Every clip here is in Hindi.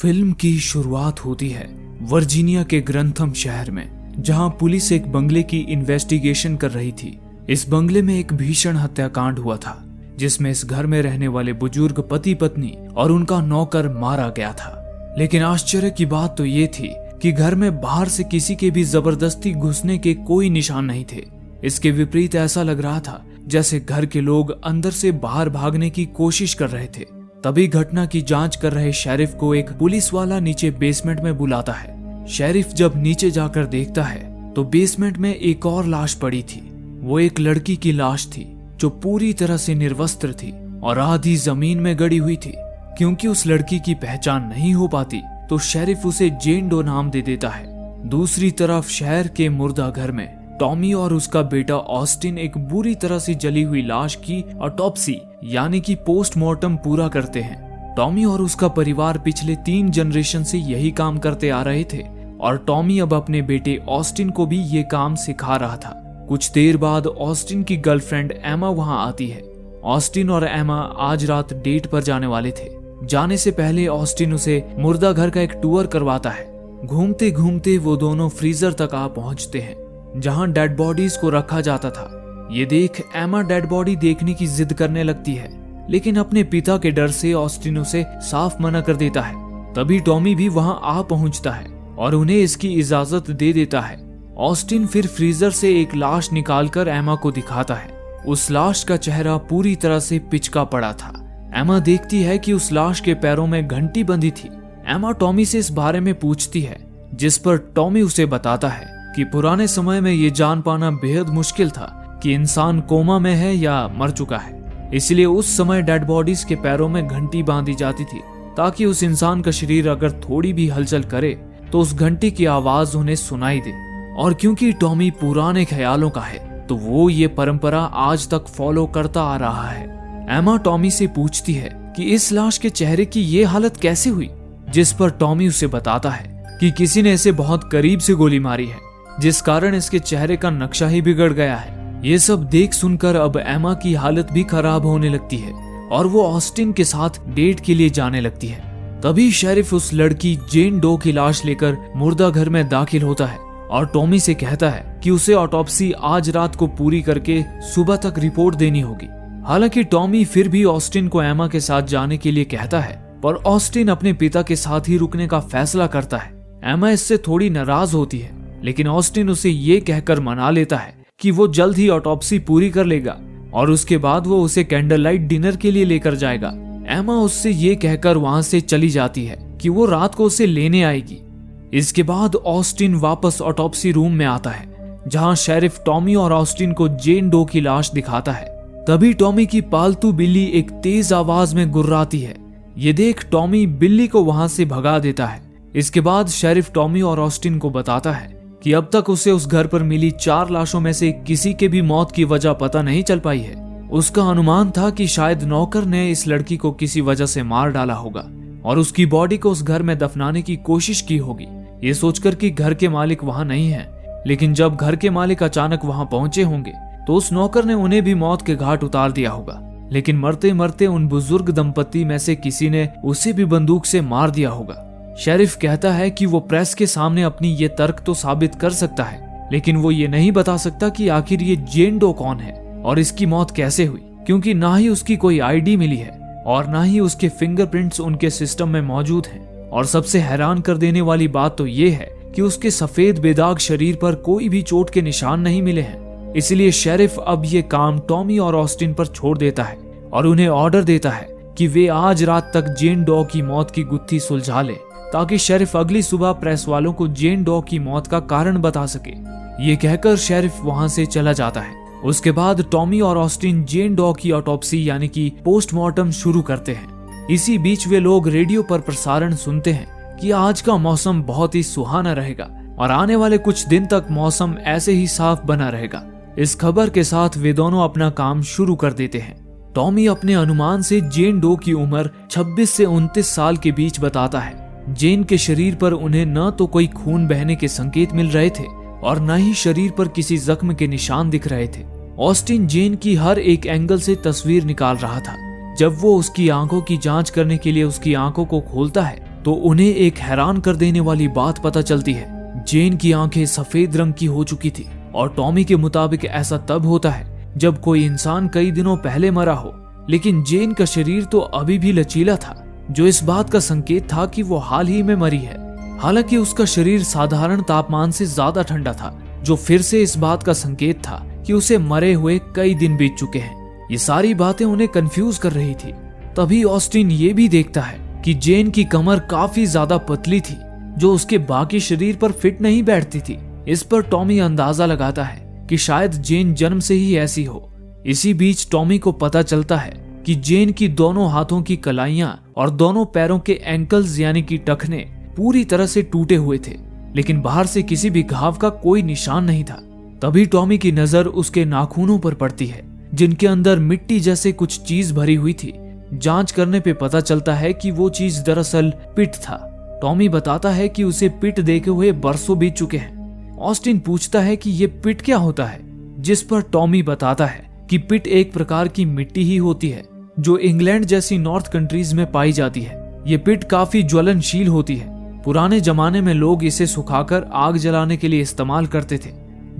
फिल्म की शुरुआत होती है वर्जीनिया के ग्रंथम शहर में, जहां पुलिस एक बंगले की इन्वेस्टिगेशन कर रही थी। इस बंगले में एक भीषण हत्याकांड हुआ था, जिसमें इस घर में रहने वाले बुजुर्ग पति पत्नी और उनका नौकर मारा गया था। लेकिन आश्चर्य की बात तो ये थी कि घर में बाहर से किसी के भी जबरदस्ती घुसने के कोई निशान नहीं थे। इसके विपरीत ऐसा लग रहा था जैसे घर के लोग अंदर से बाहर भागने की कोशिश कर रहे थे। तभी घटना की जांच कर रहे शेरिफ को एक पुलिस वाला नीचे बेसमेंट में बुलाता है। शेरिफ जब नीचे जाकर देखता है तो बेसमेंट में एक और लाश पड़ी थी। वो एक लड़की की लाश थी जो पूरी तरह से निर्वस्त्र थी और आधी जमीन में गड़ी हुई थी। क्योंकि उस लड़की की पहचान नहीं हो पाती तो शेरिफ उसे जेन डो नाम दे देता है। दूसरी तरफ शहर के मुर्दा घर में टॉमी और उसका बेटा ऑस्टिन एक बुरी तरह से जली हुई लाश की ऑटोप्सी यानी कि पोस्टमार्टम पूरा करते हैं। टॉमी और उसका परिवार पिछले 3 जनरेशन से यही काम करते आ रहे थे और टॉमी अब अपने बेटे ऑस्टिन को भी ये काम सिखा रहा था। कुछ देर बाद ऑस्टिन की गर्लफ्रेंड एमा वहां आती है। ऑस्टिन और एमा आज रात डेट पर जाने वाले थे। जाने से पहले ऑस्टिन उसे मुर्दा घर का एक टूर करवाता है। घूमते घूमते वो दोनों फ्रीजर तक आ पहुंचते हैं जहां डेड बॉडीज को रखा जाता था। ये देख एमा डेड बॉडी देखने की जिद करने लगती है, लेकिन अपने पिता के डर से ऑस्टिन उसे साफ मना कर देता है। तभी टॉमी भी वहां आ पहुंचता है और उन्हें इसकी इजाजत दे देता है। ऑस्टिन फिर फ्रीजर से एक लाश निकालकर एमा को दिखाता है। उस लाश का चेहरा पूरी तरह से पिचका पड़ा था। एमा देखती है कि उस लाश के पैरों में घंटी बंधी थी। एमा टॉमी से इस बारे में पूछती है, जिस पर टॉमी उसे बताता है कि पुराने समय में ये जान पाना बेहद मुश्किल था कि इंसान कोमा में है या मर चुका है। इसलिए उस समय डेड बॉडीज के पैरों में घंटी बांधी जाती थी ताकि उस इंसान का शरीर अगर थोड़ी भी हलचल करे तो उस घंटी की आवाज उन्हें सुनाई दे। और क्योंकि टॉमी पुराने ख्यालों का है तो वो ये परंपरा आज तक फॉलो करता आ रहा है। एमा टॉमी से पूछती है कि इस लाश के चेहरे की ये हालत कैसे हुई, जिस पर टॉमी उसे बताता है कि किसी ने इसे बहुत करीब से गोली मारी है, जिस कारण इसके चेहरे का नक्शा ही बिगड़ गया है। ये सब देख सुनकर अब एमा की हालत भी खराब होने लगती है और वो ऑस्टिन के साथ डेट के लिए जाने लगती है। तभी शेरिफ उस लड़की जेन डो की लाश लेकर मुर्दा घर में दाखिल होता है और टॉमी से कहता है कि उसे ऑटोप्सी आज रात को पूरी करके सुबह तक रिपोर्ट देनी होगी। हालांकि टॉमी फिर भी ऑस्टिन को एमा के साथ जाने के लिए कहता है, पर ऑस्टिन अपने पिता के साथ ही रुकने का फैसला करता है। एमा इससे थोड़ी नाराज होती है, लेकिन ऑस्टिन उसे ये कहकर मना लेता है कि वो जल्द ही ऑटोप्सी पूरी कर लेगा और उसके बाद वो उसे कैंडल लाइट डिनर के लिए लेकर जाएगा। एमा उससे ये कहकर वहां से चली जाती है कि वो रात को उसे लेने आएगी। इसके बाद ऑस्टिन वापस ऑटोप्सी रूम में आता है, जहां शेरिफ टॉमी और ऑस्टिन को जेन डो की लाश दिखाता है। तभी टॉमी की पालतू बिल्ली एक तेज आवाज में गुर्राती है। ये देख टॉमी बिल्ली को वहां से भगा देता है। इसके बाद शेरिफ टॉमी और ऑस्टिन को बताता है कि अब तक उसे उस घर पर मिली 4 लाशों में से किसी के भी मौत की वजह पता नहीं चल पाई है। उसका अनुमान था कि शायद नौकर ने इस लड़की को किसी वजह से मार डाला होगा और उसकी बॉडी को उस घर में दफनाने की कोशिश की होगी, ये सोचकर कि घर के मालिक वहां नहीं है। लेकिन जब घर के मालिक अचानक वहां पहुंचे होंगे तो उस नौकर ने उन्हें भी मौत के घाट उतार दिया होगा। लेकिन मरते मरते उन बुजुर्ग दंपति में से किसी ने उसे भी बंदूक से मार दिया होगा। शेरिफ कहता है कि वो प्रेस के सामने अपनी ये तर्क तो साबित कर सकता है, लेकिन वो ये नहीं बता सकता कि आखिर ये जेन डो कौन है और इसकी मौत कैसे हुई, क्योंकि ना ही उसकी कोई आईडी मिली है और ना ही उसके फिंगरप्रिंट्स उनके सिस्टम में मौजूद हैं। और सबसे हैरान कर देने वाली बात तो ये है कि उसके सफेद बेदाग शरीर पर कोई भी चोट के निशान नहीं मिले हैं। इसलिए शेरिफ अब ये काम टॉमी और ऑस्टिन पर छोड़ देता है और उन्हें ऑर्डर देता है कि वे आज रात तक जेन डो की मौत की गुत्थी सुलझा ले, ताकि शेरिफ अगली सुबह प्रेस वालों को जेन डो की मौत का कारण बता सके। ये कहकर शेरिफ वहां से चला जाता है। उसके बाद टॉमी और ऑस्टिन जेन डो की ऑटोप्सी यानी कि पोस्टमार्टम शुरू करते हैं। इसी बीच वे लोग रेडियो पर प्रसारण सुनते हैं कि आज का मौसम बहुत ही सुहाना रहेगा और आने वाले कुछ दिन तक मौसम ऐसे ही साफ बना रहेगा। इस खबर के साथ वे दोनों अपना काम शुरू कर देते हैं। टॉमी अपने अनुमान से जेन डो की उम्र 26 से 29 साल के बीच बताता है। जेन के शरीर पर उन्हें न तो कोई खून बहने के संकेत मिल रहे थे और न ही शरीर पर किसी जख्म के निशान दिख रहे थे। ऑस्टिन जेन की हर एक एंगल से तस्वीर निकाल रहा था। जब वो उसकी आंखों की जांच करने के लिए उसकी आंखों को खोलता है तो उन्हें एक हैरान कर देने वाली बात पता चलती है। जेन की आंखें सफेद रंग की हो चुकी थी और टॉमी के मुताबिक ऐसा तब होता है जब कोई इंसान कई दिनों पहले मरा हो, लेकिन जेन का शरीर तो अभी भी लचीला था, जो इस बात का संकेत था कि वो हाल ही में मरी है। हालांकि उसका शरीर साधारण तापमान से ज्यादा ठंडा था, जो फिर से इस बात का संकेत था कि उसे मरे हुए कई दिन बीत चुके हैं। ये सारी बातें उन्हें कंफ्यूज कर रही थी। तभी ऑस्टिन ये भी देखता है कि जेन की कमर काफी ज्यादा पतली थी, जो उसके बाकी शरीर पर फिट नहीं बैठती थी। इस पर टॉमी अंदाजा लगाता है कि शायद जेन जन्म से ही ऐसी हो। इसी बीच टॉमी को पता चलता है कि जेन की दोनों हाथों की कलाइयां और दोनों पैरों के एंकल्स यानी कि टखने पूरी तरह से टूटे हुए थे, लेकिन बाहर से किसी भी घाव का कोई निशान नहीं था। तभी टॉमी की नजर उसके नाखूनों पर पड़ती है, जिनके अंदर मिट्टी जैसे कुछ चीज भरी हुई थी। जांच करने पे पता चलता है कि वो चीज दरअसल पिट था। टॉमी बताता है कि उसे पिट देखे हुए बरसों बीत चुके हैं। ऑस्टिन पूछता है कि ये पिट क्या होता है, जिस पर टॉमी बताता है कि पिट एक प्रकार की मिट्टी ही होती है जो इंग्लैंड जैसी नॉर्थ कंट्रीज में पाई जाती है। ये पिट काफी ज्वलनशील होती है। पुराने जमाने में लोग इसे सुखाकर आग जलाने के लिए इस्तेमाल करते थे।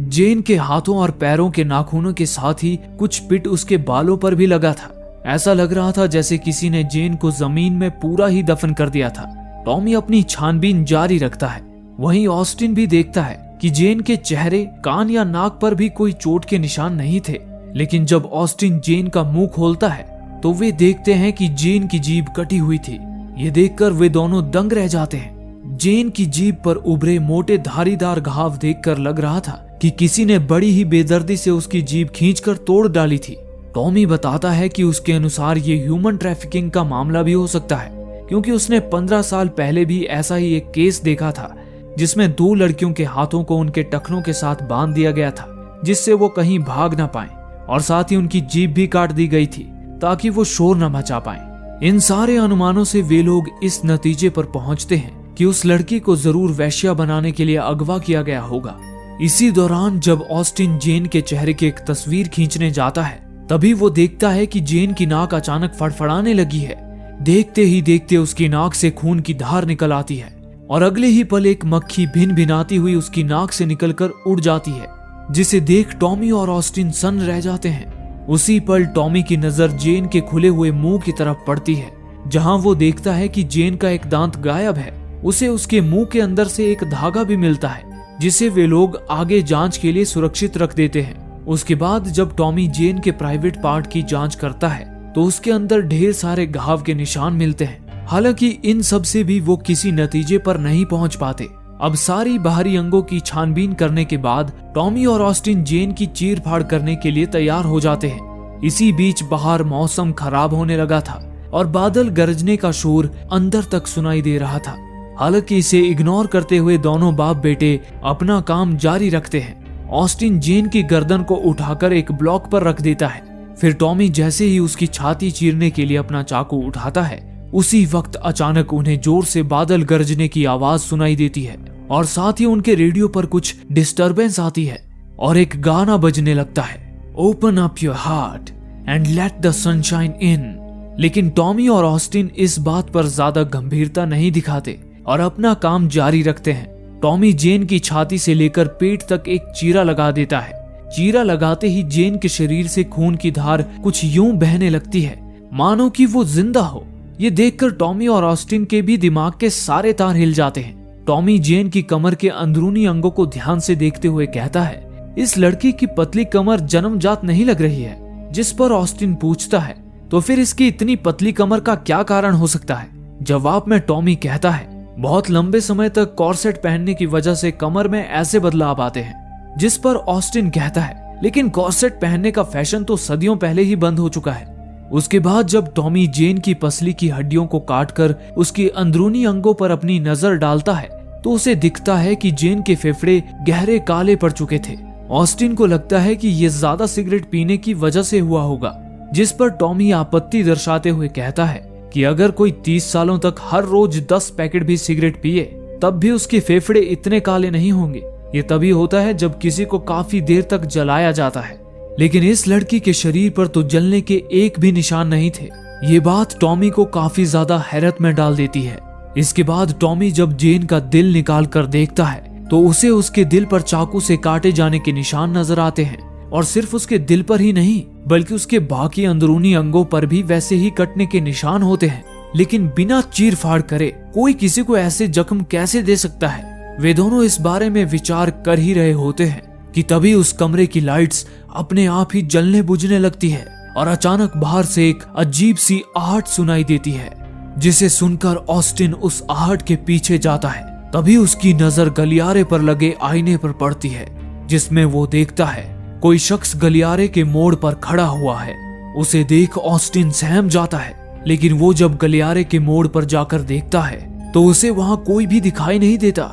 जेन के हाथों और पैरों के नाखूनों के साथ ही कुछ पिट उसके बालों पर भी लगा था। ऐसा लग रहा था जैसे किसी ने जेन को जमीन में पूरा ही दफन कर दिया था। टॉमी अपनी छानबीन जारी रखता है। वहीं ऑस्टिन भी देखता है कि जेन के चेहरे, कान या नाक पर भी कोई चोट के निशान नहीं थे। लेकिन जब ऑस्टिन जेन का मुंह खोलता है तो वे देखते हैं कि जेन की जीभ कटी हुई थी। ये देखकर वे दोनों दंग रह जाते हैं। जेन की जीभ पर उभरे मोटे धारीदार घाव देखकर लग रहा था कि किसी ने बड़ी ही बेदर्दी से उसकी जीभ खींचकर तोड़ डाली थी। टॉमी बताता है कि उसके अनुसार ये ह्यूमन ट्रैफिकिंग का मामला भी हो सकता है, क्योंकि उसने 15 साल पहले भी ऐसा ही एक केस देखा था जिसमें 2 लड़कियों के हाथों को उनके टखनों के साथ बांध दिया गया था, जिससे वो कहीं भाग ना पाएं, और साथ ही उनकी जीभ भी काट दी गई थी ताकि वो शोर न मचा पाएं। इन सारे अनुमानों से वे लोग इस नतीजे पर पहुंचते हैं कि उस लड़की को जरूर वेश्या बनाने के लिए अगवा किया गया होगा। इसी दौरान जब ऑस्टिन जेन के चेहरे की एक तस्वीर खींचने जाता है, तभी वो देखता है कि जेन की नाक अचानक फड़फड़ाने लगी है। देखते ही देखते उसकी नाक से खून की धार निकल आती है और अगले ही पल एक मक्खी भिन भिनाती हुई उसकी नाक से निकलकर उड़ जाती है, जिसे देख टॉमी और ऑस्टिन सन्न रह जाते हैं। उसी पल टॉमी की नजर जेन के खुले हुए मुंह की तरफ पड़ती है, जहां वो देखता है कि जेन का एक दांत गायब है। उसे उसके मुंह के अंदर से एक धागा भी मिलता है, जिसे वे लोग आगे जांच के लिए सुरक्षित रख देते हैं। उसके बाद जब टॉमी जेन के प्राइवेट पार्ट की जांच करता है तो उसके अंदर ढेर सारे घाव के निशान मिलते हैं। हालांकि इन सब से भी वो किसी नतीजे पर नहीं पहुंच पाते। अब सारी बाहरी अंगों की छानबीन करने के बाद टॉमी और ऑस्टिन जेन की चीर फाड़ करने के लिए तैयार हो जाते हैं। इसी बीच बाहर मौसम खराब होने लगा था और बादल गरजने का शोर अंदर तक सुनाई दे रहा था। हालांकि इसे इग्नोर करते हुए दोनों बाप बेटे अपना काम जारी रखते हैं। ऑस्टिन जेन की गर्दन को उठाकर एक ब्लॉक पर रख देता है। फिर टॉमी जैसे ही उसकी छाती चीरने के लिए अपना चाकू उठाता है, उसी वक्त अचानक उन्हें जोर से बादल गरजने की आवाज सुनाई देती है और साथ ही उनके रेडियो पर कुछ डिस्टरबेंस आती है और एक गाना बजने लगता है, open up your heart and let the sunshine इन। लेकिन टॉमी और ऑस्टिन इस बात पर ज्यादा गंभीरता नहीं दिखाते और अपना काम जारी रखते हैं। टॉमी जेन की छाती से लेकर पेट तक एक चीरा लगा देता है। चीरा लगाते ही जेन के शरीर से खून की धार कुछ यूं बहने लगती है मानो कि वो जिंदा हो। ये देखकर टॉमी और ऑस्टिन के भी दिमाग के सारे तार हिल जाते हैं। टॉमी जेन की कमर के अंदरूनी अंगों को ध्यान से देखते हुए कहता है, इस लड़की की पतली कमर जन्मजात नहीं लग रही है। जिस पर ऑस्टिन पूछता है, तो फिर इसकी इतनी पतली कमर का क्या कारण हो सकता है? जवाब में टॉमी कहता है, बहुत लंबे समय तक कॉर्सेट पहनने की वजह से कमर में ऐसे बदलाव आते हैं। जिस पर ऑस्टिन कहता है, लेकिन कॉर्सेट पहनने का फैशन तो सदियों पहले ही बंद हो चुका है। उसके बाद जब टॉमी जेन की पसली की हड्डियों को काटकर उसकी अंदरूनी अंगों पर अपनी नजर डालता है, तो उसे दिखता है कि जेन के फेफड़े गहरे काले पड़ चुके थे। ऑस्टिन को लगता है कि ये ज्यादा सिगरेट पीने की वजह से हुआ होगा। जिस पर टॉमी आपत्ति दर्शाते हुए कहता है कि अगर कोई 30 सालों तक हर रोज 10 पैकेट भी सिगरेट पिए, तब भी उसके फेफड़े इतने काले नहीं होंगे। ये तभी होता है जब किसी को काफी देर तक जलाया जाता है। लेकिन इस लड़की के शरीर पर तो जलने के एक भी निशान नहीं थे। ये बात टॉमी को काफी ज्यादा हैरत में डाल देती है। इसके बाद टॉमी जब जेन का दिल निकाल कर देखता है तो उसे उसके दिल पर चाकू से काटे जाने के निशान नजर आते हैं, और सिर्फ उसके दिल पर ही नहीं बल्कि उसके बाकी अंदरूनी अंगों पर भी वैसे ही कटने के निशान होते हैं। लेकिन बिना चीर फाड़ करे कोई किसी को ऐसे जख्म कैसे दे सकता है? वे दोनों इस बारे में विचार कर ही रहे होते हैं कि तभी उस कमरे की लाइट्स अपने आप ही जलने बुझने लगती है और अचानक बाहर से एक अजीब सी आहट सुनाई देती है, जिसे सुनकर ऑस्टिन उस आहट के पीछे जाता है। तभी उसकी नजर गलियारे पर लगे आईने पर पड़ती है, जिसमें वो देखता है कोई शख्स गलियारे के मोड़ पर खड़ा हुआ है। उसे देख ऑस्टिन सहम जाता है, लेकिन वो जब गलियारे के मोड़ पर जाकर देखता है तो उसे वहां कोई भी दिखाई नहीं देता।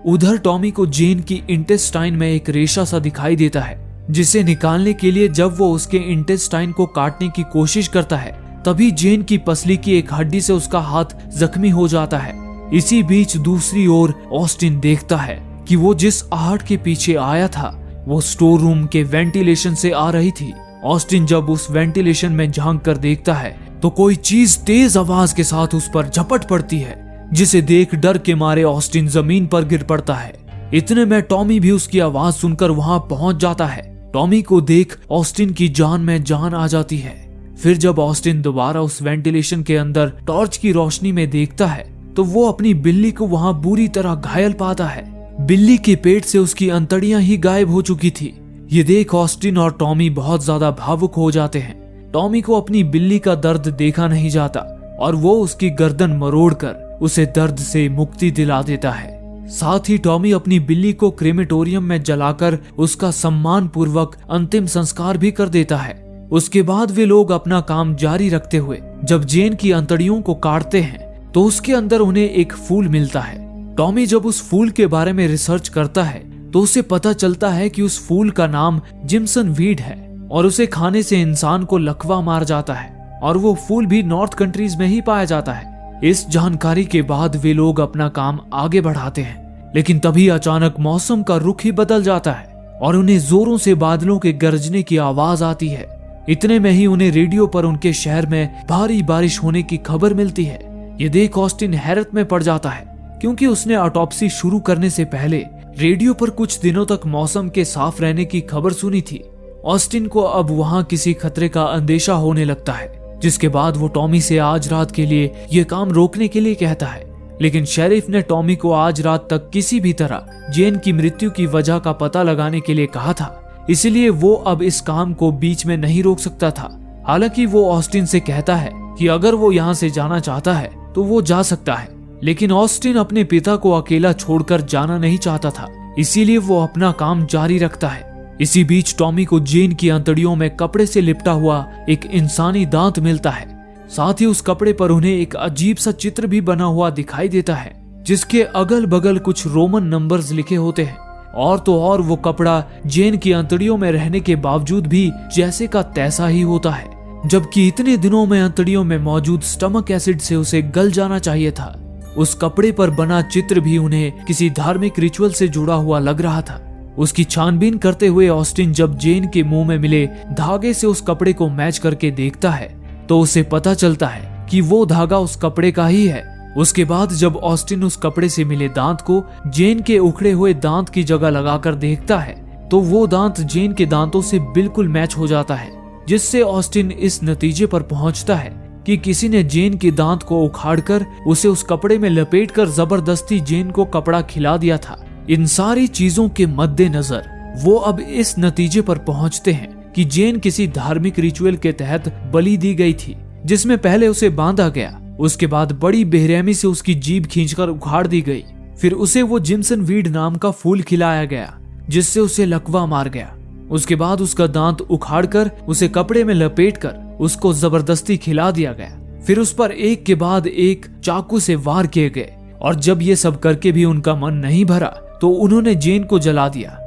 उधर टॉमी को जेन की इंटेस्टाइन में एक रेशा सा दिखाई देता है, जिसे निकालने के लिए जब वो उसके इंटेस्टाइन को काटने की कोशिश करता है तभी जेन की पसली की एक हड्डी से उसका हाथ जख्मी हो जाता है। इसी बीच दूसरी ओर ऑस्टिन देखता है कि वो जिस आहट के पीछे आया था वो स्टोर रूम के वेंटिलेशन से आ रही थी। ऑस्टिन जब उस वेंटिलेशन में झांक कर देखता है तो कोई चीज तेज आवाज के साथ उस पर झपट पड़ती है, जिसे देख डर के मारे ऑस्टिन जमीन पर गिर पड़ता है। इतने में टॉमी भी उसकी आवाज सुनकर वहां पहुंच जाता है। टॉमी को देख ऑस्टिन की जान में जान आ जाती है। फिर जब ऑस्टिन दोबारा उस वेंटिलेशन के अंदर टॉर्च की रोशनी में देखता है तो वो अपनी बिल्ली को वहां बुरी तरह घायल पाता है। बिल्ली के पेट से उसकी अंतड़ियां ही गायब हो चुकी थी। ये देख ऑस्टिन और टॉमी बहुत ज्यादा भावुक हो जाते हैं। टॉमी को अपनी बिल्ली का दर्द देखा नहीं जाता और वो उसकी गर्दन मरोड़कर उसे दर्द से मुक्ति दिला देता है। साथ ही टॉमी अपनी बिल्ली को क्रेमेटोरियम में जलाकर उसका सम्मान पूर्वक अंतिम संस्कार भी कर देता है। उसके बाद वे लोग अपना काम जारी रखते हुए जब जेन की अंतड़ियों को काटते हैं तो उसके अंदर उन्हें एक फूल मिलता है। टॉमी जब उस फूल के बारे में रिसर्च करता है तो उसे पता चलता है कि उस फूल का नाम जिम्सन वीड है और उसे खाने से इंसान को लकवा मार जाता है और वो फूल भी नॉर्थ कंट्रीज में ही पाया जाता है। इस जानकारी के बाद वे लोग अपना काम आगे बढ़ाते हैं, लेकिन तभी अचानक मौसम का रुख ही बदल जाता है और उन्हें जोरों से बादलों के गरजने की आवाज आती है। इतने में ही उन्हें रेडियो पर उनके शहर में भारी बारिश होने की खबर मिलती है। ये देख ऑस्टिन हैरत में पड़ जाता है, क्योंकि उसने ऑटोप्सी शुरू करने से पहले रेडियो पर कुछ दिनों तक मौसम के साफ रहने की खबर सुनी थी। ऑस्टिन को अब वहां किसी खतरे का अंदेशा होने लगता है, जिसके बाद वो टॉमी से आज रात के लिए ये काम रोकने के लिए कहता है। लेकिन शेरिफ ने टॉमी को आज रात तक किसी भी तरह जेन की मृत्यु की वजह का पता लगाने के लिए कहा था, इसलिए वो अब इस काम को बीच में नहीं रोक सकता था। हालांकि वो ऑस्टिन से कहता है कि अगर वो यहाँ से जाना चाहता है तो वो जा सकता है, लेकिन ऑस्टिन अपने पिता को अकेला छोड़कर जाना नहीं चाहता था, इसीलिए वो अपना काम जारी रखता है। इसी बीच टॉमी को जेन की अंतड़ियों में कपड़े से लिपटा हुआ एक इंसानी दांत मिलता है। साथ ही उस कपड़े पर उन्हें एक अजीब सा चित्र भी बना हुआ दिखाई देता है, जिसके अगल बगल कुछ रोमन नंबर्स लिखे होते हैं। और तो और वो कपड़ा जेन की अंतड़ियों में रहने के बावजूद भी जैसे का तैसा ही होता है, जबकि इतने दिनों में अंतड़ियों में मौजूद स्टमक एसिड से उसे गल जाना चाहिए था। उस कपड़े पर बना चित्र भी उन्हें किसी धार्मिक रिचुअल से जुड़ा हुआ लग रहा था। उसकी छानबीन करते हुए ऑस्टिन जब जेन के मुंह में मिले धागे से उस कपड़े को मैच करके देखता है तो उसे पता चलता है कि वो धागा उस कपड़े का ही है। उसके बाद जब ऑस्टिन उस कपड़े से मिले दांत को जेन के उखड़े हुए दांत की जगह लगाकर देखता है तो वो दांत जेन के दांतों से बिल्कुल मैच हो जाता है, जिससे ऑस्टिन इस नतीजे पर पहुंचता है कि किसी ने जेन के दांत को उखाड़कर उसे उस कपड़े में लपेटकर जबरदस्ती जेन को कपड़ा खिला दिया था। इन सारी चीजों के मद्देनजर वो अब इस नतीजे पर पहुंचते हैं कि जेन किसी धार्मिक रिचुअल के तहत बलि दी गई थी, जिसमें पहले उसे बांधा गया, उसके बाद बड़ी बेरहमी से उसकी जीभ खींचकर उखाड़ दी गई, फिर उसे वो जिम्सन वीड नाम का फूल खिलाया गया जिससे उसे लकवा मार गया। उसके बाद उसका दांत उखाड़कर उसे कपड़े में लपेटकर उसको जबरदस्ती खिला दिया गया। फिर उस पर एक के बाद एक चाकू से वार किए गए और जब ये सब करके भी उनका मन नहीं भरा तो उन्होंने जेन को जला दिया।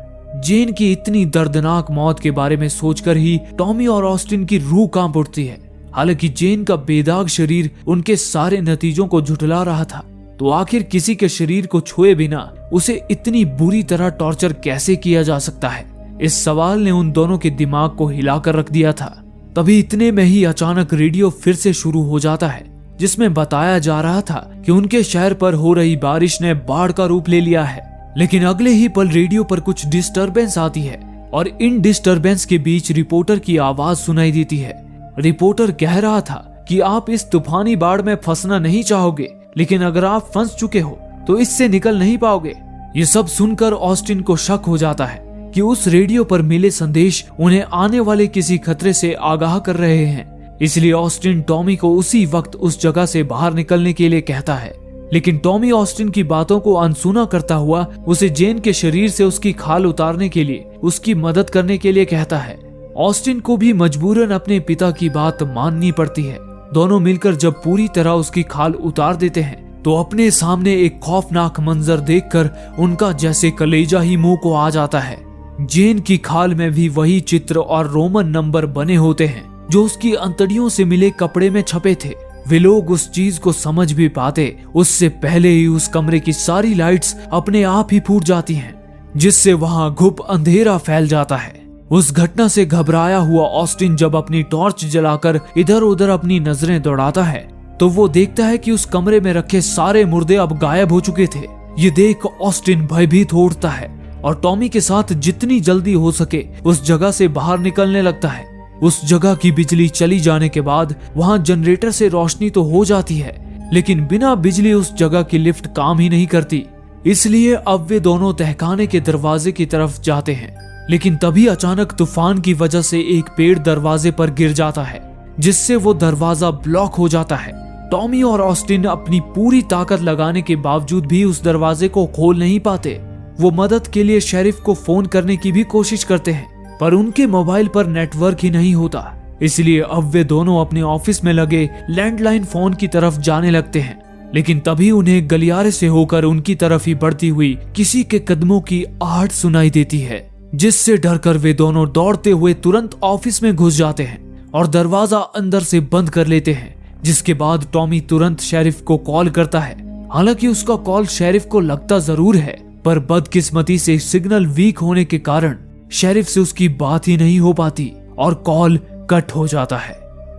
जेन की इतनी दर्दनाक मौत के बारे में सोचकर ही टॉमी और ऑस्टिन की रूह कांप उठती है। हालांकि जेन का बेदाग शरीर उनके सारे नतीजों को झुठला रहा था, तो आखिर किसी के शरीर को छुए बिना उसे इतनी बुरी तरह टॉर्चर कैसे किया जा सकता है? इस सवाल ने उन दोनों के दिमाग को हिलाकर रख दिया था। तभी इतने में ही अचानक रेडियो फिर से शुरू हो जाता है, जिसमें बताया जा रहा था कि उनके शहर पर हो रही बारिश ने बाढ़ का रूप ले लिया है। लेकिन अगले ही पल रेडियो पर कुछ डिस्टरबेंस आती है और इन डिस्टरबेंस के बीच रिपोर्टर की आवाज सुनाई देती है। रिपोर्टर कह रहा था कि आप इस तूफानी बाढ़ में फंसना नहीं चाहोगे, लेकिन अगर आप फंस चुके हो तो इससे निकल नहीं पाओगे। ये सब सुनकर ऑस्टिन को शक हो जाता है कि उस रेडियो पर मिले संदेश उन्हें आने वाले किसी खतरे से आगाह कर रहे हैं। इसलिए ऑस्टिन टॉमी को उसी वक्त उस जगह से बाहर निकलने के लिए कहता है। लेकिन टॉमी ऑस्टिन की बातों को अनसुना करता हुआ उसे जेन के शरीर से उसकी खाल उतारने के लिए उसकी मदद करने के लिए कहता है। ऑस्टिन को भी मजबूरन अपने पिता की बात माननी पड़ती है। दोनों मिलकर जब पूरी तरह उसकी खाल उतार देते हैं तो अपने सामने एक खौफनाक मंजर देखकर उनका जैसे कलेजा ही मुंह को आ जाता है। जेन की खाल में भी वही चित्र और रोमन नंबर बने होते हैं जो उसकी अंतड़ियों से मिले कपड़े में छपे थे। वे लोग उस चीज को समझ भी पाते उससे पहले ही उस कमरे की सारी लाइट्स अपने आप ही फूट जाती हैं, जिससे वहां घुप अंधेरा फैल जाता है। उस घटना से घबराया हुआ ऑस्टिन जब अपनी टॉर्च जलाकर इधर उधर अपनी नजरें दौड़ाता है तो वो देखता है कि उस कमरे में रखे सारे मुर्दे अब गायब हो चुके थे। ये देख ऑस्टिन भयभीत हो उठता है और टॉमी के साथ जितनी जल्दी हो सके उस जगह से बाहर निकलने लगता है। उस जगह की बिजली चली जाने के बाद वहां जनरेटर से रोशनी तो हो जाती है, लेकिन बिना बिजली उस जगह की लिफ्ट काम ही नहीं करती। इसलिए अब वे दोनों तहखाने के दरवाजे की तरफ जाते हैं। लेकिन तभी अचानक तूफान की वजह से एक पेड़ दरवाजे पर गिर जाता है, जिससे वो दरवाजा ब्लॉक हो जाता है। टॉमी और ऑस्टिन अपनी पूरी ताकत लगाने के बावजूद भी उस दरवाजे को खोल नहीं पाते। वो मदद के लिए शेरिफ को फोन करने की भी कोशिश करते हैं, पर उनके मोबाइल पर नेटवर्क ही नहीं होता। इसलिए अब वे दोनों अपने ऑफिस में लगे लैंडलाइन फोन की तरफ जाने लगते हैं। लेकिन तभी उन्हें गलियारे से होकर उनकी तरफ ही बढ़ती हुई किसी के कदमों की आहट सुनाई देती है, जिससे डरकर वे दोनों दौड़ते हुए तुरंत ऑफिस में घुस जाते हैं और दरवाजा अंदर से बंद कर लेते हैं। जिसके बाद टॉमी तुरंत शेरिफ को कॉल करता है। हालांकि उसका कॉल शेरिफ को लगता जरूर है, पर बदकिस्मती से सिग्नल वीक होने के कारण शेरिफ से उसकी बात ही नहीं हो पाती और कॉल कट हो जाता है।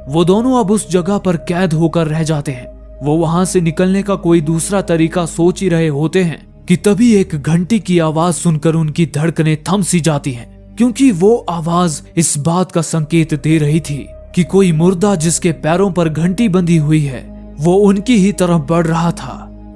वो दोनों अब उस जगह पर कैद होकर रह जाते हैं। वो वहां से निकलने का कोई दूसरा तरीका सोच ही रहे होते हैं कि तभी एक घंटी की आवाज सुनकर उनकी धड़कनें थम सी जाती हैं, क्योंकि वो आवाज इस बात का संकेत दे रही थी कि कोई मुर्दा जिसके पैरों पर घंटी बंधी हुई है वो उनकी ही तरफ बढ़ रहा था।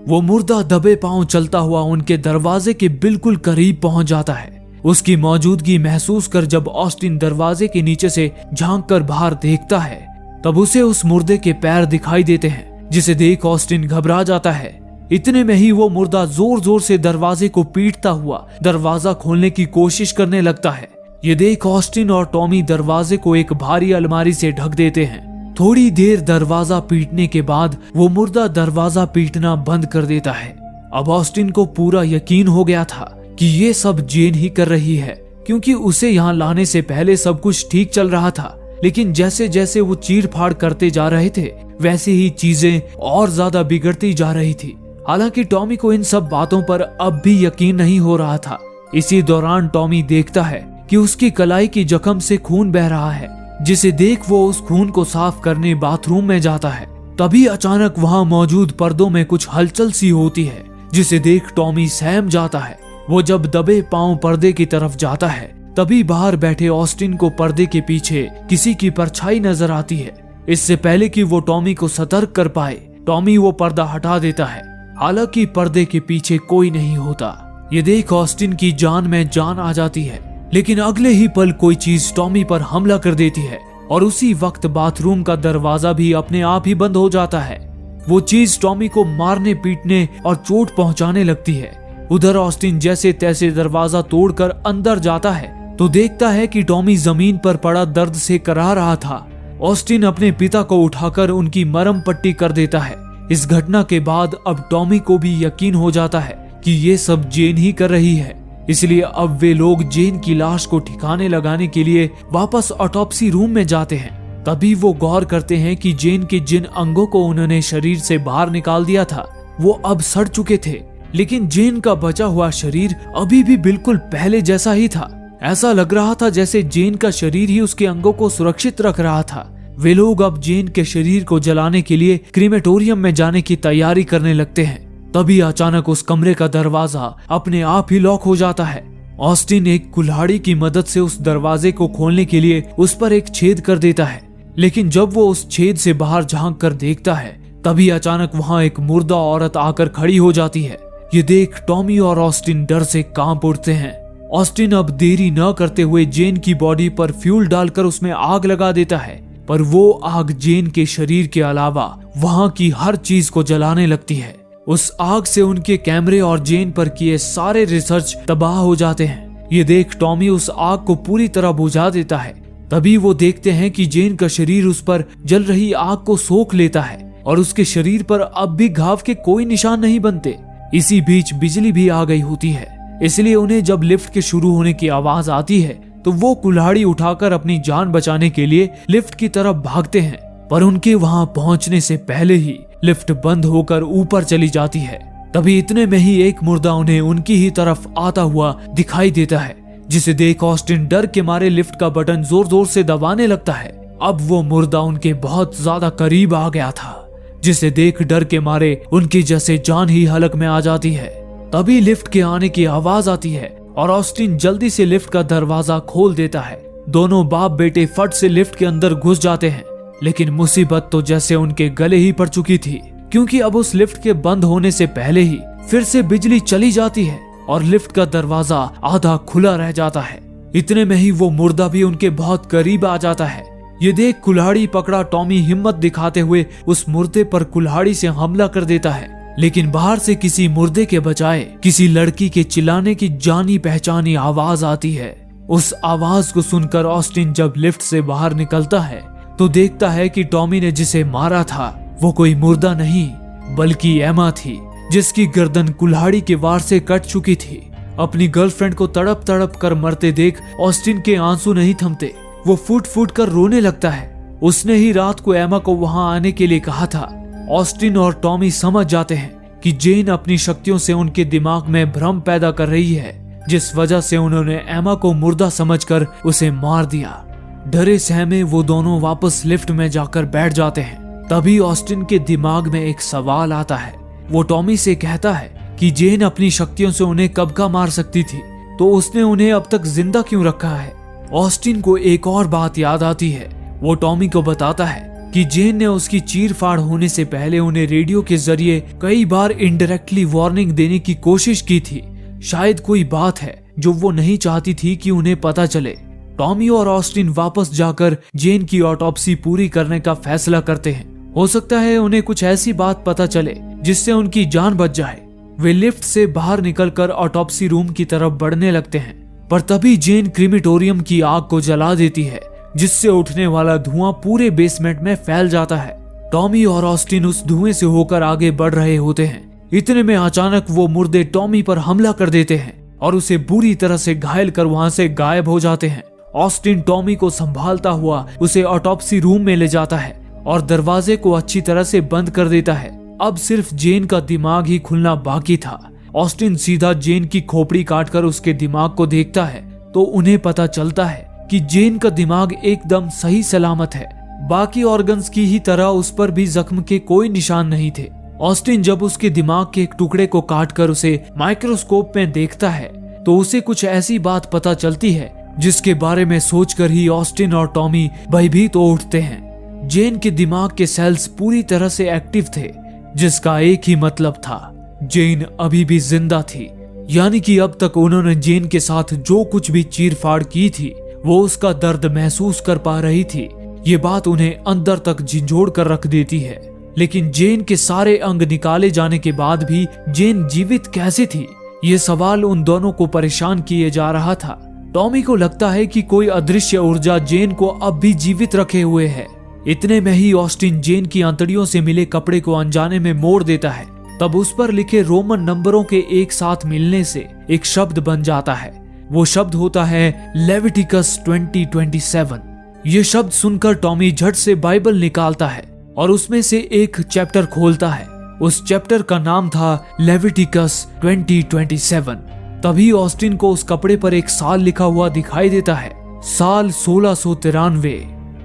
वो मुर्दा दबे पांव चलता हुआ उनके दरवाजे के बिल्कुल करीब पहुंच जाता है। उसकी मौजूदगी महसूस कर जब ऑस्टिन दरवाजे के नीचे से झांककर बाहर देखता है तब उसे उस मुर्दे के पैर दिखाई देते हैं, जिसे देख ऑस्टिन घबरा जाता है। इतने में ही वो मुर्दा जोर जोर से दरवाजे को पीटता हुआ दरवाजा खोलने की कोशिश करने लगता है। ये देख ऑस्टिन और टॉमी दरवाजे को एक भारी अलमारी से ढक देते हैं। थोड़ी देर दरवाजा पीटने के बाद वो मुर्दा दरवाजा पीटना बंद कर देता है। अब ऑस्टिन को पूरा यकीन हो गया था कि ये सब जेन ही कर रही है, क्योंकि उसे यहाँ लाने से पहले सब कुछ ठीक चल रहा था। लेकिन जैसे जैसे वो चीड़ फाड़ करते जा रहे थे वैसे ही चीजें और ज्यादा बिगड़ती जा रही थी। हालांकि टॉमी को इन सब बातों पर अब भी यकीन नहीं हो रहा था। इसी दौरान टॉमी देखता है कि उसकी कलाई की जख्म से खून बह रहा है, जिसे देख वो उस खून को साफ करने बाथरूम में जाता है। तभी अचानक वहां मौजूद पर्दों में कुछ हलचल सी होती है, जिसे देख टॉमी सहम जाता है। वो जब दबे पांव पर्दे की तरफ जाता है तभी बाहर बैठे ऑस्टिन को पर्दे के पीछे किसी की परछाई नजर आती है। इससे पहले कि वो टॉमी को सतर्क कर पाए, टॉमी वो पर्दा हटा देता है। हालांकि पर्दे के पीछे कोई नहीं होता। ये देख ऑस्टिन की जान में जान आ जाती है, लेकिन अगले ही पल कोई चीज टॉमी पर हमला कर देती है और उसी वक्त बाथरूम का दरवाजा भी अपने आप ही बंद हो जाता है। वो चीज टॉमी को मारने पीटने और चोट पहुंचाने लगती है। उधर ऑस्टिन जैसे तैसे दरवाजा तोड़कर अंदर जाता है तो देखता है कि टॉमी जमीन पर पड़ा दर्द से कराह रहा था। ऑस्टिन अपने पिता को उठाकर उनकी मरहम पट्टी कर देता है। इस घटना के बाद अब टॉमी को भी यकीन हो जाता है कि ये सब जेन ही कर रही है। इसलिए अब वे लोग जेन की लाश को ठिकाने लगाने के लिए वापस ऑटोप्सी रूम में जाते हैं। तभी वो गौर करते हैं कि जेन के जिन अंगों को उन्होंने शरीर से बाहर निकाल दिया था वो अब सड़ चुके थे, लेकिन जेन का बचा हुआ शरीर अभी भी बिल्कुल पहले जैसा ही था। ऐसा लग रहा था जैसे जेन का शरीर ही उसके अंगों को सुरक्षित रख रहा था। वे लोग अब जेन के शरीर को जलाने के लिए क्रीमेटोरियम में जाने की तैयारी करने लगते हैं। तभी अचानक उस कमरे का दरवाजा अपने आप ही लॉक हो जाता है। ऑस्टिन एक कुल्हाड़ी की मदद से उस दरवाजे को खोलने के लिए उस पर एक छेद कर देता है, लेकिन जब वो उस छेद से बाहर झांक कर देखता है तभी अचानक वहां एक मुर्दा औरत आकर खड़ी हो जाती है। ये देख टॉमी और ऑस्टिन डर से कांप उठते हैं। ऑस्टिन अब देरी न करते हुए जेन की बॉडी पर फ्यूल डालकर उसमें आग लगा देता है, पर वो आग जेन के शरीर के अलावा वहां की हर चीज को जलाने लगती है। उस आग से उनके कैमरे और जेन पर किए सारे रिसर्च तबाह हो जाते हैं। ये देख टॉमी उस आग को पूरी तरह बुझा देता है। तभी वो देखते हैं कि जेन का शरीर उस पर जल रही आग को सोख लेता है और उसके शरीर पर अब भी घाव के कोई निशान नहीं बनते। इसी बीच बिजली भी आ गई होती है, इसलिए उन्हें जब लिफ्ट के शुरू होने की आवाज आती है तो वो कुल्हाड़ी उठाकर अपनी जान बचाने के लिए लिफ्ट की तरफ भागते हैं, पर उनके वहां पहुंचने से पहले ही लिफ्ट बंद होकर ऊपर चली जाती है। तभी इतने में ही एक मुर्दा उन्हें उनकी ही तरफ आता हुआ दिखाई देता है, जिसे देख ऑस्टिन डर के मारे लिफ्ट का बटन जोर जोर से दबाने लगता है। अब वो मुर्दा उनके बहुत ज्यादा करीब आ गया था, जिसे देख डर के मारे उनकी जैसे जान ही हलक में आ जाती है। तभी लिफ्ट के आने की आवाज आती है और ऑस्टिन जल्दी से लिफ्ट का दरवाजा खोल देता है। दोनों बाप बेटे फट से लिफ्ट के अंदर घुस जाते हैं, लेकिन मुसीबत तो जैसे उनके गले ही पड़ चुकी थी, क्योंकि अब उस लिफ्ट के बंद होने से पहले ही फिर से बिजली चली जाती है और लिफ्ट का दरवाजा आधा खुला रह जाता है। इतने में ही वो मुर्दा भी उनके बहुत करीब आ जाता है। ये देख कुल्हाड़ी पकड़ा टॉमी हिम्मत दिखाते हुए उस मुर्दे पर कुल्हाड़ी से हमला कर देता है, लेकिन बाहर से किसी मुर्दे के बजाय किसी लड़की के चिल्लाने की जानी पहचानी आवाज आती है। उस आवाज को सुनकर ऑस्टिन जब लिफ्ट से बाहर निकलता है तो देखता है कि टॉमी ने जिसे मारा था वो कोई मुर्दा नहीं बल्कि एमा थी, जिसकी गर्दन कुल्हाड़ी के वार से कट चुकी थी। अपनी गर्लफ्रेंड को तड़प तड़प कर मरते देख ऑस्टिन के आंसू नहीं थमते। वो फूट फूट कर रोने लगता है। उसने ही रात को एमा को वहां आने के लिए कहा था। ऑस्टिन और टॉमी समझ जाते हैं कि जेन अपनी शक्तियों से उनके दिमाग में भ्रम पैदा कर रही है, जिस वजह से उन्होंने एमा को मुर्दा समझकर उसे मार दिया। डरे सहमे वो दोनों वापस लिफ्ट में जाकर बैठ जाते हैं। तभी ऑस्टिन के दिमाग में एक सवाल आता है। वो टॉमी से कहता है कि जेन अपनी शक्तियों से उन्हें कब का मार सकती थी, तो उसने उन्हें अब तक जिंदा क्यों रखा है। ऑस्टिन को एक और बात याद आती है। वो टॉमी को बताता है कि जेन ने उसकी चीर फाड़ होने से पहले उन्हें रेडियो के जरिए कई बार इनडायरेक्टली वार्निंग देने की कोशिश की थी। शायद कोई बात है जो वो नहीं चाहती थी कि उन्हें पता चले। टॉमी और ऑस्टिन वापस जाकर जेन की ऑटोप्सी पूरी करने का फैसला करते हैं। हो सकता है उन्हें कुछ ऐसी बात पता चले जिससे उनकी जान बच जाए। वे लिफ्ट से बाहर निकलकर ऑटोप्सी रूम की तरफ बढ़ने लगते हैं, पर तभी जेन क्रीमेटोरियम की आग को जला देती है, जिससे उठने वाला धुआं पूरे बेसमेंट में फैल जाता है। टॉमी और ऑस्टिन उस धुएं से होकर आगे बढ़ रहे होते हैं। इतने में अचानक वो मुर्दे टॉमी पर हमला कर देते हैं और उसे बुरी तरह से घायल कर वहां से गायब हो जाते हैं। ऑस्टिन टॉमी को संभालता हुआ उसे ऑटोप्सी रूम में ले जाता है और दरवाजे को अच्छी तरह से बंद कर देता है। अब सिर्फ जेन का दिमाग ही खुलना बाकी था। ऑस्टिन सीधा जेन की खोपड़ी काटकर उसके दिमाग को देखता है तो उन्हें पता चलता है कि जेन का दिमाग एकदम सही सलामत है। बाकी ऑर्गन्स की ही तरह उस पर भी जख्म के कोई निशान नहीं थे। ऑस्टिन जब उसके दिमाग के एक टुकड़े को काटकर उसे माइक्रोस्कोप में देखता है तो उसे कुछ ऐसी बात पता चलती है जिसके बारे में सोचकर ही ऑस्टिन और टॉमी भयभीत हो उठते हैं। जेन के दिमाग के सेल्स पूरी तरह से एक्टिव थे, जिसका एक ही मतलब था, जेन अभी भी जिंदा थी। यानी कि अब तक उन्होंने जेन के साथ जो कुछ भी चीरफाड़ की थी वो उसका दर्द महसूस कर पा रही थी। ये बात उन्हें अंदर तक झिंझोड़ कर रख देती है। लेकिन जेन के सारे अंग निकाले जाने के बाद भी जेन जीवित कैसे थी, ये सवाल उन दोनों को परेशान किए जा रहा था। टॉमी को लगता है कि कोई अदृश्य ऊर्जा जेन को अब भी जीवित रखे हुए है। इतने में ही ऑस्टिन जेन की आंतड़ियों से मिले कपड़े को अनजाने में मोड़ देता है। तब उस पर लिखे रोमन नंबरों के एक साथ मिलने से एक शब्द बन जाता है। वो शब्द होता है लेविटिकस 20:27। ये शब्द सुनकर टॉमी झट से बाइबल निकालता है और उसमें से एक चैप्टर खोलता है। उस चैप्टर का नाम था लेविटिकस 20:27। तभी ऑस्टिन को उस कपड़े पर एक साल लिखा हुआ दिखाई देता है, साल 1693।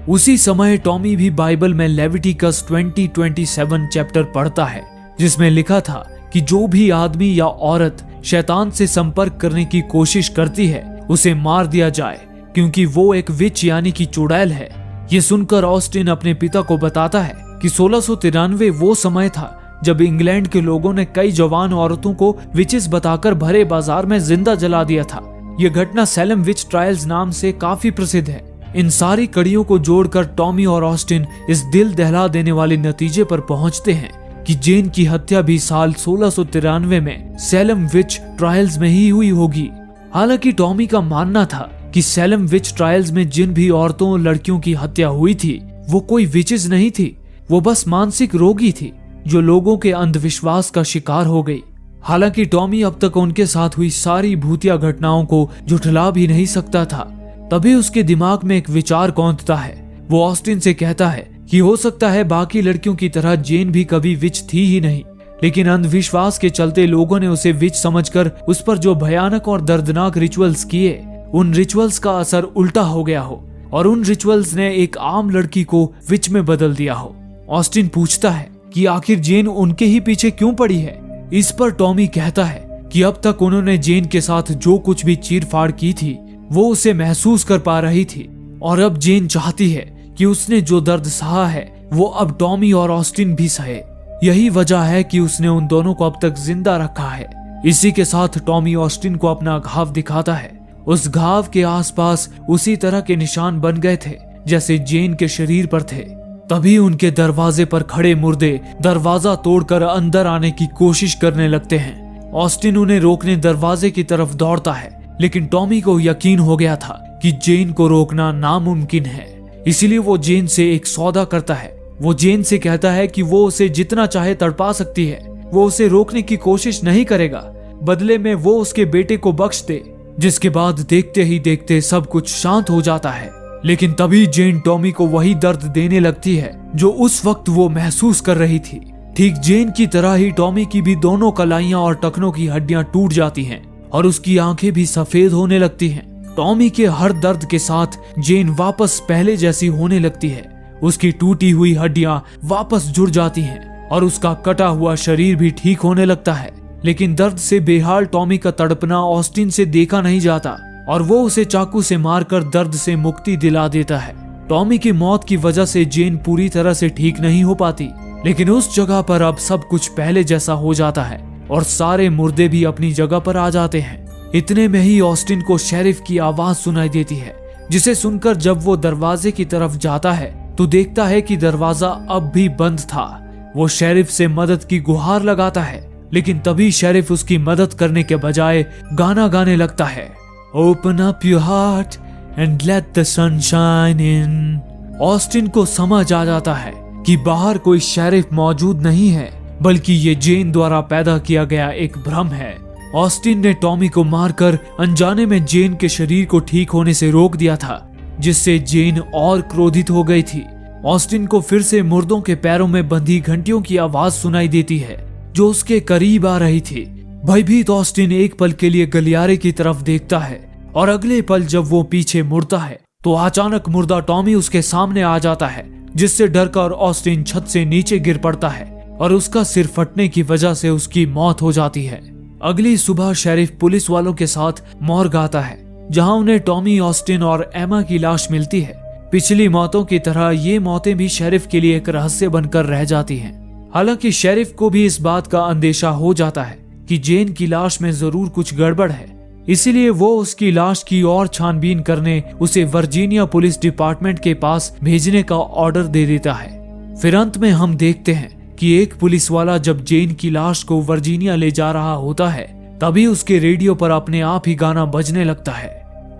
उसी समय टॉमी भी बाइबल में लेविटिकस 20:27 चैप्टर पढ़ता है, जिसमें लिखा था कि जो भी आदमी या औरत शैतान से संपर्क करने की कोशिश करती है उसे मार दिया जाए, क्योंकि वो एक विच यानी कि चुड़ैल है। ये सुनकर ऑस्टिन अपने पिता को बताता है कि 1693 वो समय था जब इंग्लैंड के लोगों ने कई जवान औरतों को विचेस बताकर भरे बाजार में जिंदा जला दिया था। यह घटना सैलम विच ट्रायल्स नाम से काफी प्रसिद्ध है। इन सारी कड़ियों को जोड़कर टॉमी और ऑस्टिन इस दिल दहला देने वाले नतीजे पर पहुंचते हैं कि जेन की हत्या भी साल 1693 में सैलम विच ट्रायल्स में ही हुई होगी। हालांकि टॉमी का मानना था कि सैलम विच ट्रायल्स में जिन भी औरतों और लड़कियों की हत्या हुई थी वो कोई विचेस नहीं थी, वो बस मानसिक रोगी थी जो लोगों के अंधविश्वास का शिकार हो गई। हालांकि टॉमी अब तक उनके साथ हुई सारी भूतिया घटनाओं को झुठला भी नहीं सकता था। तभी उसके दिमाग में एक विचार कौंधता है। वो ऑस्टिन से कहता है कि हो सकता है बाकी लड़कियों की तरह जेन भी कभी विच थी ही नहीं, लेकिन अंधविश्वास के चलते लोगों ने उसे विच समझकर उस पर जो भयानक और दर्दनाक रिचुअल्स किए, उन रिचुअल्स का असर उल्टा हो गया हो और उन रिचुअल्स ने एक आम लड़की को विच में बदल दिया हो। ऑस्टिन पूछता है कि आखिर जेन उनके ही पीछे क्यों पड़ी है। इस पर टॉमी कहता है कि अब तक उन्होंने जेन के साथ जो कुछ भी चीरफाड़ की थी वो उसे महसूस कर पा रही थी, और अब जेन चाहती है कि उसने जो दर्द सहा है वो अब टॉमी और ऑस्टिन भी सहे। यही वजह है कि उसने उन दोनों को अब तक जिंदा रखा है। इसी के साथ टॉमी ऑस्टिन को अपना घाव दिखाता है। उस घाव के आसपास उसी तरह के निशान बन गए थे जैसे जेन के शरीर पर थे। तभी उनके दरवाजे पर खड़े मुर्दे दरवाजा तोड़कर अंदर आने की कोशिश करने लगते हैं। ऑस्टिन उन्हें रोकने दरवाजे की तरफ दौड़ता है, लेकिन टॉमी को यकीन हो गया था कि जेन को रोकना नामुमकिन है। इसीलिए वो जेन से एक सौदा करता है। वो जेन से कहता है कि वो उसे जितना चाहे तड़पा सकती है, वो उसे रोकने की कोशिश नहीं करेगा, बदले में वो उसके बेटे को बख्श दे। जिसके बाद देखते ही देखते सब कुछ शांत हो जाता है। लेकिन तभी जेन टॉमी को वही दर्द देने लगती है जो उस वक्त वो महसूस कर रही थी। ठीक जेन की तरह ही टॉमी की भी दोनों कलाइयां और टखनों की हड्डियां टूट जाती हैं और उसकी आंखें भी सफेद होने लगती हैं। टॉमी के हर दर्द के साथ जेन वापस पहले जैसी होने लगती है। उसकी टूटी हुई हड्डियां वापस जुड़ जाती हैं और उसका कटा हुआ शरीर भी ठीक होने लगता है। लेकिन दर्द से बेहाल टॉमी का तड़पना ऑस्टिन से देखा नहीं जाता और वो उसे चाकू से मारकर दर्द से मुक्ति दिला देता है। टॉमी की मौत की वजह से जेन पूरी तरह से ठीक नहीं हो पाती, लेकिन उस जगह पर अब सब कुछ पहले जैसा हो जाता है और सारे मुर्दे भी अपनी जगह पर आ जाते हैं। इतने में ही ऑस्टिन को शेरिफ की आवाज सुनाई देती है, जिसे सुनकर जब वो दरवाजे की तरफ जाता है तो देखता है कि दरवाजा अब भी बंद था। वो शेरिफ से मदद की गुहार लगाता है, लेकिन तभी शेरिफ उसकी मदद करने के बजाय गाना गाने लगता है, Open up your heart and let the sunshine in। Austin को समझ आ जाता है कि बाहर कोई शेरिफ मौजूद नहीं है, बल्कि ये जेन द्वारा पैदा किया गया एक भ्रम है। ऑस्टिन ने टॉमी को मारकर अनजाने में जेन के शरीर को ठीक होने से रोक दिया था, जिससे जेन और क्रोधित हो गई थी। ऑस्टिन को फिर से मुर्दों के पैरों में बंधी घंटियों की आवाज सुनाई देती है जो उसके करीब आ रही थी। भयभीत ऑस्टिन एक पल के लिए गलियारे की तरफ देखता है और अगले पल जब वो पीछे मुड़ता है तो अचानक मुर्दा टॉमी उसके सामने आ जाता है, जिससे डरकर ऑस्टिन छत से नीचे गिर पड़ता है और उसका सिर फटने की वजह से उसकी मौत हो जाती है। अगली सुबह शेरिफ पुलिस वालों के साथ मॉर्ग आता है, जहां उन्हें टॉमी, ऑस्टिन और एमा की लाश मिलती है। पिछली मौतों की तरह ये मौतें भी शेरिफ के लिए एक रहस्य बनकर रह जाती हैं। हालांकि शेरिफ को भी इस बात का अंदेशा हो जाता है कि जेन की लाश में जरूर कुछ गड़बड़ है, इसीलिए वो उसकी लाश की और छानबीन करने उसे वर्जीनिया पुलिस डिपार्टमेंट के पास भेजने का ऑर्डर दे देता है। फिर अंत में हम देखते हैं कि एक पुलिस वाला जब जेन की लाश को वर्जीनिया ले जा रहा होता है, तभी उसके रेडियो पर अपने आप ही गाना बजने लगता है,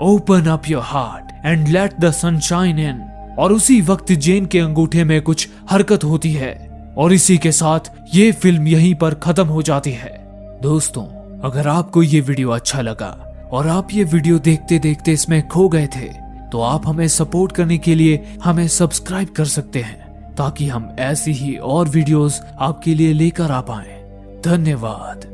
open up your heart and let the sunshine इन। और उसी वक्त जेन के अंगूठे में कुछ हरकत होती है और इसी के साथ ये फिल्म यहीं पर खत्म हो जाती है। दोस्तों, अगर आपको ये वीडियो अच्छा लगा और आप ये वीडियो देखते देखते इसमें खो गए थे, तो आप हमें सपोर्ट करने के लिए हमें सब्सक्राइब कर सकते हैं, ताकि हम ऐसी ही और वीडियोस आपके लिए लेकर आ पाएं। धन्यवाद।